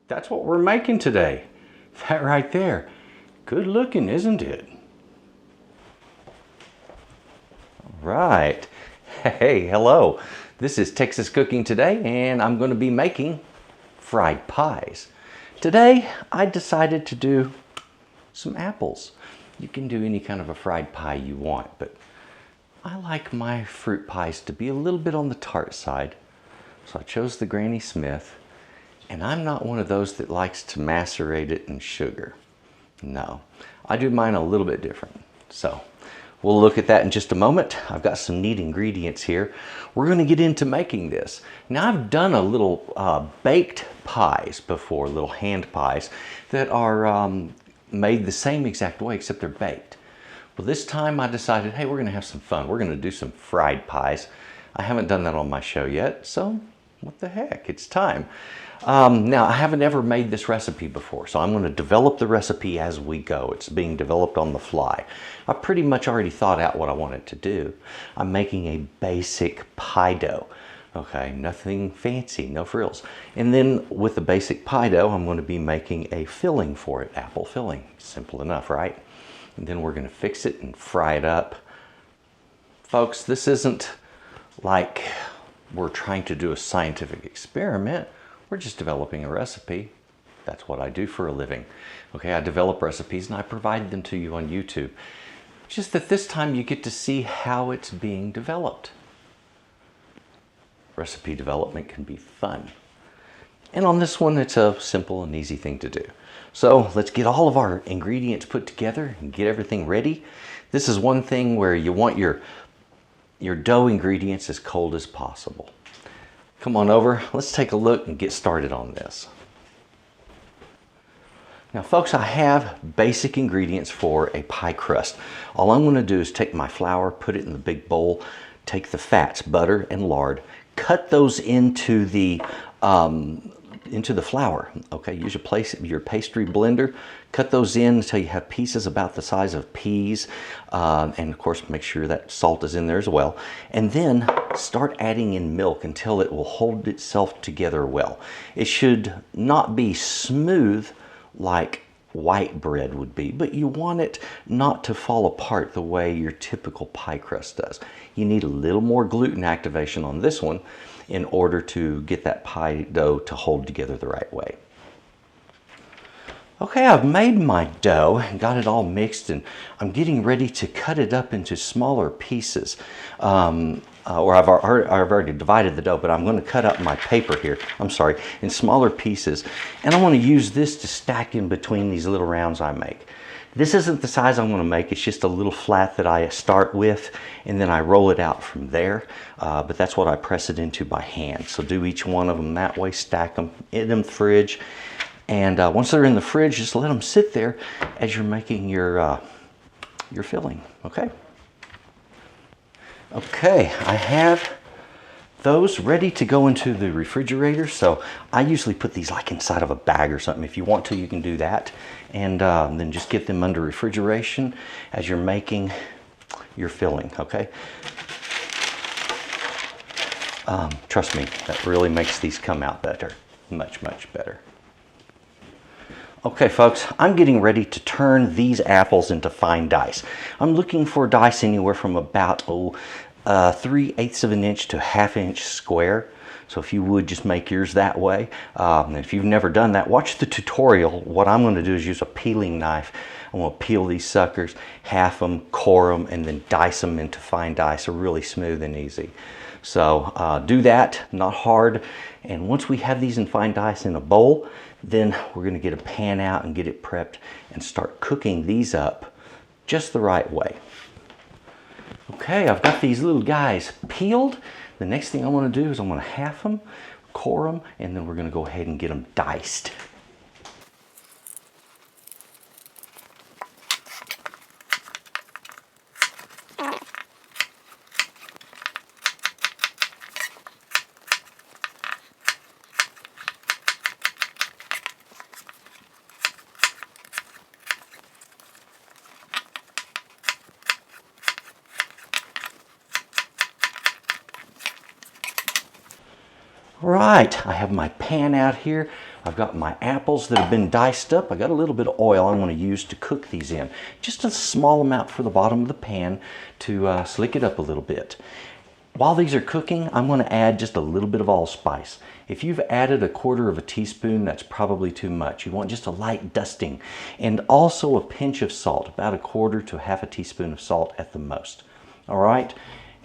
That's what we're making today. That right there. Good looking, isn't it? All right. Hey, hello. This is Texas Cooking Today, and I'm going to be making fried pies. Today, I decided to do some apples. You can do any kind of a fried pie you want, but I like my fruit pies to be a little bit on the tart side. So I chose the Granny Smith, and I'm not one of those that likes to macerate it in sugar. No, I do mine a little bit different. So we'll look at that in just a moment. I've got some neat ingredients here. We're going to get into making this. Now I've done a little baked pies before, little hand pies that are made the same exact way except they're baked. Well, this time I decided, hey, we're going to have some fun. We're going to do some fried pies. I haven't done that on my show yet, so what the heck, it's time. Now, I haven't ever made this recipe before, so I'm going to develop the recipe as we go. It's being developed on the fly. I pretty much already thought out what I wanted to do. I'm making a basic pie dough. Okay, nothing fancy, no frills. And then with the basic pie dough, I'm going to be making a filling for it, apple filling. Simple enough, right? And then we're going to fix it and fry it up. Folks, this isn't like we're trying to do a scientific experiment. We're just developing a recipe. That's what I do for a living. Okay, I develop recipes and I provide them to you on YouTube. Just that this time you get to see how it's being developed. Recipe development can be fun. And on this one, it's a simple and easy thing to do. So let's get all of our ingredients put together and get everything ready. This is one thing where you want your dough ingredients as cold as possible. Come on over, let's take a look and get started on this. Now folks, I have basic ingredients for a pie crust. All I'm going to do is take my flour, put it in the big bowl, take the fats, butter and lard, cut those into the flour. Okay, use your pastry blender, cut those in until you have pieces about the size of peas, and of course make sure that salt is in there as well. And then start adding in milk until it will hold itself together well. It should not be smooth like white bread would be, but you want it not to fall apart the way your typical pie crust does. You need a little more gluten activation on this one in order to get that pie dough to hold together the right way. Okay, I've made my dough and got it all mixed, and I'm getting ready to cut it up into smaller pieces. Or I've already divided the dough, but I'm going to cut up my paper here, in smaller pieces. And I want to use this to stack in between these little rounds I make. This isn't the size I'm going to make, it's just a little flat that I start with, and then I roll it out from there. But that's what I press it into by hand. So do each one of them that way, stack them in the fridge. And once they're in the fridge, just let them sit there as you're making your filling, okay? Okay, I have those ready to go into the refrigerator. So I usually put these like inside of a bag or something. If you want to, you can do that. And then just get them under refrigeration as you're making your filling, okay? Trust me, that really makes these come out better, much, much better. Okay folks, I'm getting ready to turn these apples into fine dice. I'm looking for dice anywhere from about 3/8 of an inch to 1/2 inch square. So if you would just make yours that way. And if you've never done that, watch the tutorial. What I'm going to do is use a peeling knife. I'm going to peel these suckers, half them, core them, and then dice them into fine dice. They're really smooth and easy. So do that, not hard. And once we have these in fine dice in a bowl, then we're going to get a pan out and get it prepped and start cooking these up just the right way. Okay, I've got these little guys peeled. The next thing I want to do is I'm going to half them, core them, and then we're going to go ahead and get them diced. Right, I have my pan out here. I've got my apples that have been diced up. I got a little bit of oil I'm going to use to cook these in. Just a small amount for the bottom of the pan to slick it up a little bit. While these are cooking, I'm going to add just a little bit of allspice. If you've added 1/4 teaspoon, that's probably too much. You want just a light dusting. And also a pinch of salt, about 1/4 to 1/2 teaspoon of salt at the most. All right?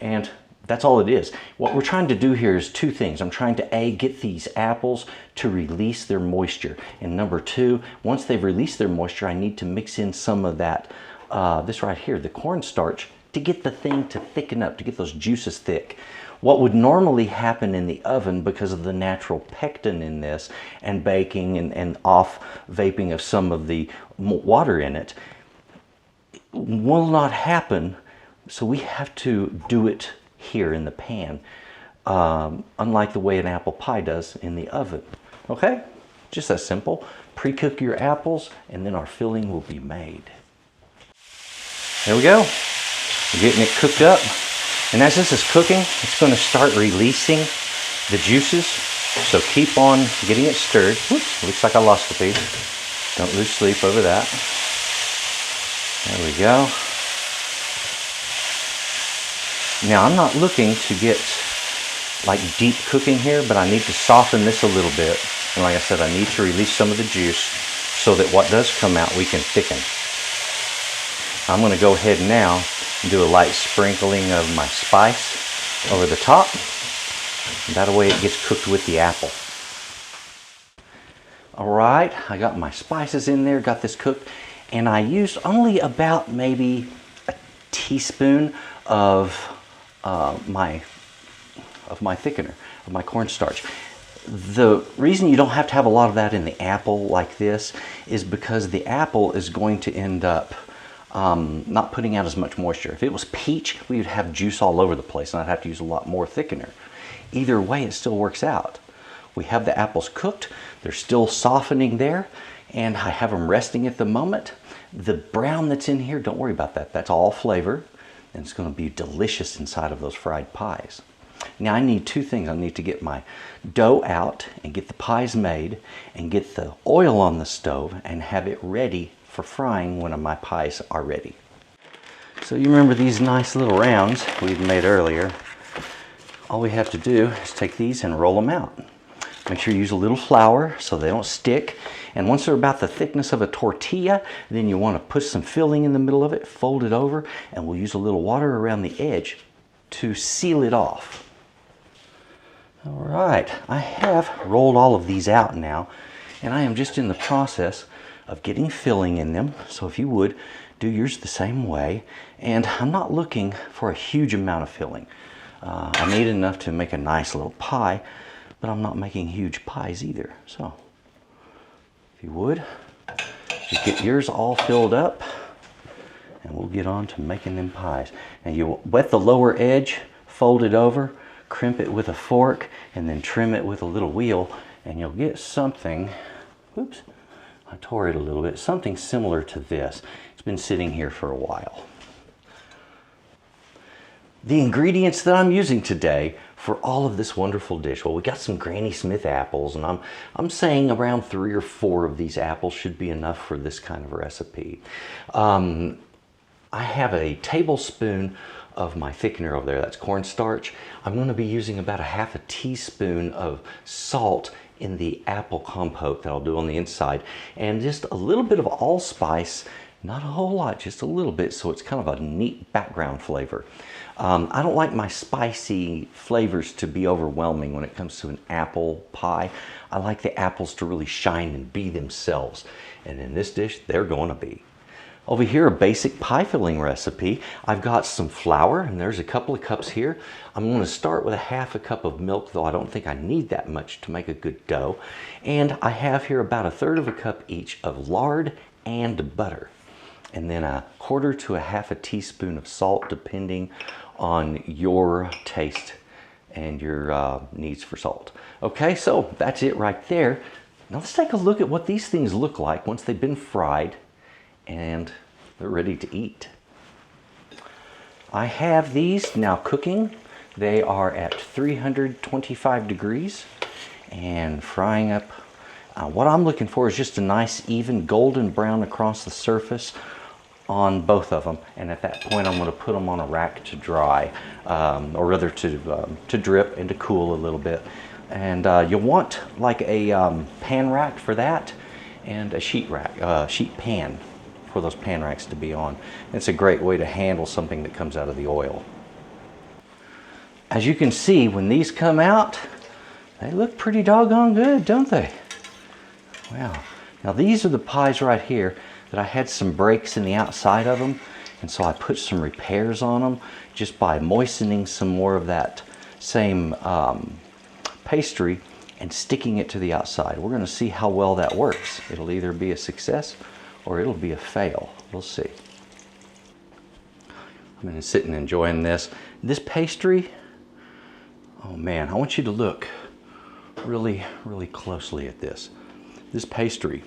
And that's all it is. What we're trying to do here is 2 things. I'm trying to A, get these apples to release their moisture. And number 2, once they've released their moisture, I need to mix in some of that, this right here, the cornstarch, to get the thing to thicken up, to get those juices thick. What would normally happen in the oven because of the natural pectin in this and baking and off vaping of some of the water in it will not happen. So we have to do it here in the pan, unlike the way an apple pie does in the oven. Okay, just that simple. Pre-cook your apples and then our filling will be made. There we go. We're getting it cooked up. And as this is cooking, it's going to start releasing the juices. So keep on getting it stirred. Whoops, looks like I lost a piece. Don't lose sleep over that. There we go. Now I'm not looking to get like deep cooking here, but I need to soften this a little bit. And like I said, I need to release some of the juice so that what does come out we can thicken. I'm going to go ahead now and do a light sprinkling of my spice over the top. That way it gets cooked with the apple. All right, I got my spices in there, got this cooked, and I used only about maybe a teaspoon of my thickener, of my cornstarch. The reason you don't have to have a lot of that in the apple like this is because the apple is going to end up not putting out as much moisture. If it was peach, we would have juice all over the place and I'd have to use a lot more thickener. Either way, it still works out. We have the apples cooked, they're still softening there, and I have them resting at the moment. The brown that's in here, don't worry about that. That's all flavor, and it's going to be delicious inside of those fried pies. Now I need 2 things. I need to get my dough out and get the pies made and get the oil on the stove and have it ready for frying when my pies are ready. So you remember these nice little rounds we've made earlier. All we have to do is take these and roll them out. Make sure you use a little flour so they don't stick. And once they're about the thickness of a tortilla, then you want to put some filling in the middle of it, fold it over, and we'll use a little water around the edge to seal it off. All right, I have rolled all of these out now, and I am just in the process of getting filling in them. So if you would, do yours the same way. And I'm not looking for a huge amount of filling. I need enough to make a nice little pie, but I'm not making huge pies either. So if you would, just get yours all filled up and we'll get on to making them pies. And you wet the lower edge, fold it over, crimp it with a fork, and then trim it with a little wheel, and you'll get something, oops, I tore it a little bit, something similar to this. It's been sitting here for a while. The ingredients that I'm using today for all of this wonderful dish, well, we got some Granny Smith apples, and I'm saying around 3 or 4 of these apples should be enough for this kind of recipe. I have a tablespoon of my thickener over there, that's cornstarch. I'm going to be using about 1/2 teaspoon of salt in the apple compote that I'll do on the inside, and just a little bit of allspice, not a whole lot, just a little bit, so it's kind of a neat background flavor. I don't like my spicy flavors to be overwhelming when it comes to an apple pie. I like the apples to really shine and be themselves, and in this dish, they're going to be. Over here, a basic pie filling recipe. I've got some flour, and there's a couple of cups here. I'm going to start with 1/2 cup of milk, though I don't think I need that much to make a good dough. And I have here about 1/3 cup each of lard and butter. And then 1/4 to 1/2 teaspoon of salt, depending on your taste and your needs for salt. Okay, so that's it right there. Now let's take a look at what these things look like once they've been fried and they're ready to eat. I have these now cooking. They are at 325 degrees and frying up What I'm looking for is just a nice even golden brown across the surface on both of them, and at that point I'm going to put them on a rack to dry, or rather to drip and to cool a little bit. And you'll want like a pan rack for that, and a sheet rack, sheet pan for those pan racks to be on. It's a great way to handle something that comes out of the oil. As you can see, when these come out, they look pretty doggone good, don't they? Wow. Now these are the pies right here that I had some breaks in the outside of them, and so I put some repairs on them just by moistening some more of that same pastry and sticking it to the outside. We're going to see how well that works. It'll either be a success or it'll be a fail. We'll see. I'm going to sit and enjoying this. This pastry, oh man, I want you to look really, really closely at this. This pastry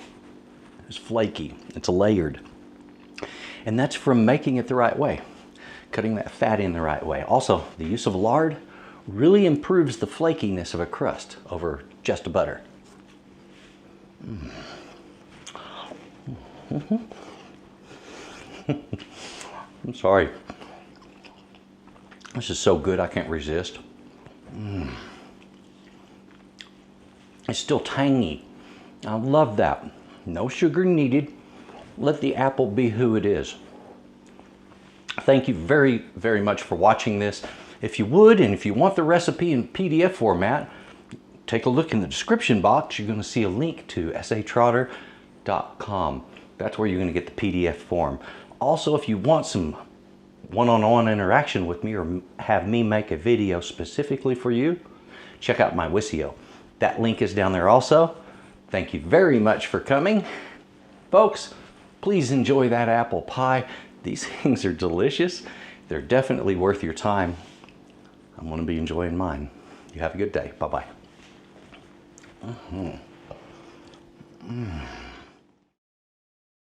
is flaky, it's layered, and that's from making it the right way, cutting that fat in the right way. Also, the use of lard really improves the flakiness of a crust over just butter. I'm sorry. This is so good I can't resist. It's still tangy. I love that. No sugar needed. Let the apple be who it is. Thank you very, very much for watching this. If you would, and if you want the recipe in PDF format, take a look in the description box. You're going to see a link to S.A.Trotter.com. That's where you're going to get the PDF form. Also, if you want some one-on-one interaction with me or have me make a video specifically for you, check out my Wisio. That link is down there also. Thank you very much for coming. Folks, please enjoy that apple pie. These things are delicious. They're definitely worth your time. I'm going to be enjoying mine. You have a good day. Bye-bye.